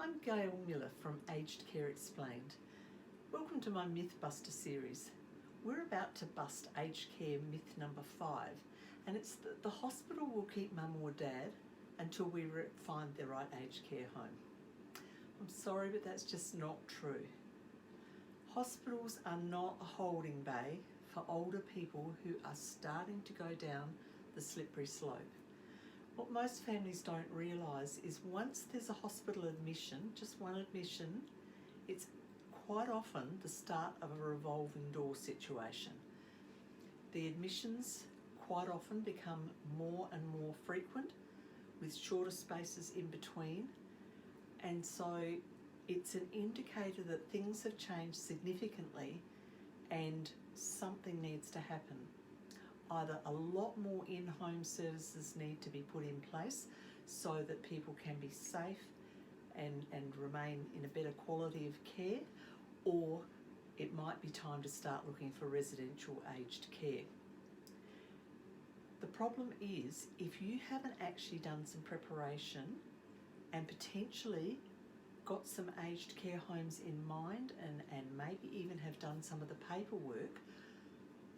I'm Gail Miller from Aged Care Explained. Welcome to my Mythbuster series. We're about to bust aged care myth number 5, and it's that the hospital will keep mum or dad until we find the right aged care home. I'm sorry, but that's just not true. Hospitals are not a holding bay for older people who are starting to go down the slippery slope. What most families don't realise is once there's a hospital admission, just one admission, it's quite often the start of a revolving door situation. The admissions quite often become more and more frequent with shorter spaces in between, and so it's an indicator that things have changed significantly and something needs to happen. Either a lot more in-home services need to be put in place so that people can be safe and remain in a better quality of care, or it might be time to start looking for residential aged care. The problem is, if you haven't actually done some preparation and potentially got some aged care homes in mind and maybe even have done some of the paperwork,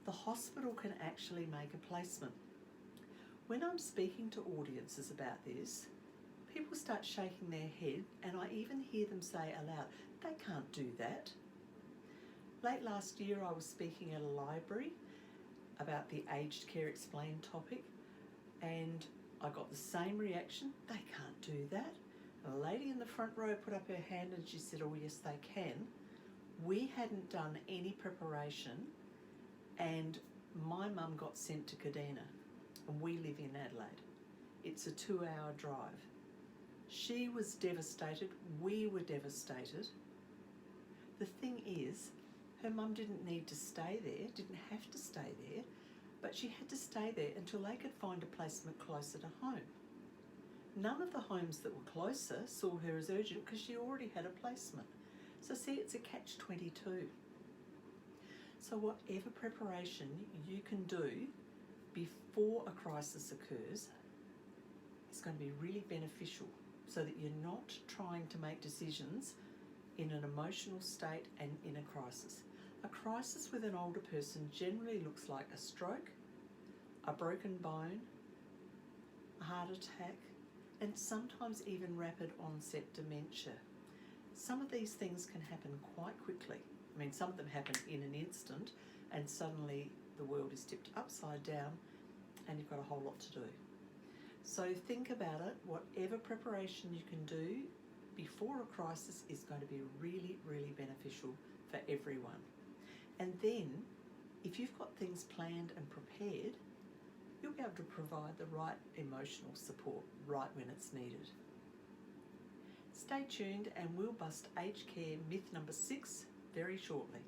the hospital can actually make a placement. When I'm speaking to audiences about this, people start shaking their head, and I even hear them say aloud, they can't do that. Late last year I was speaking at a library about the Aged Care Explained topic, and I got the same reaction, they can't do that. And a lady in the front row put up her hand and she said, oh yes they can. We hadn't done any preparation, and my mum got sent to Kadina, and we live in Adelaide. It's a 2-hour drive. She was devastated, we were devastated. The thing is, her mum didn't need to stay there, didn't have to stay there, but she had to stay there until they could find a placement closer to home. None of the homes that were closer saw her as urgent because she already had a placement. So see, it's a catch-22. So whatever preparation you can do before a crisis occurs is going to be really beneficial, so that you're not trying to make decisions in an emotional state and in a crisis. A crisis with an older person generally looks like a stroke, a broken bone, a heart attack, and sometimes even rapid onset dementia. Some of these things can happen quite quickly. I mean, some of them happen in an instant and suddenly the world is tipped upside down and you've got a whole lot to do. So think about it. Whatever preparation you can do before a crisis is going to be really, really beneficial for everyone. And then, if you've got things planned and prepared, you'll be able to provide the right emotional support right when it's needed. Stay tuned and we'll bust aged care myth number 6 very shortly.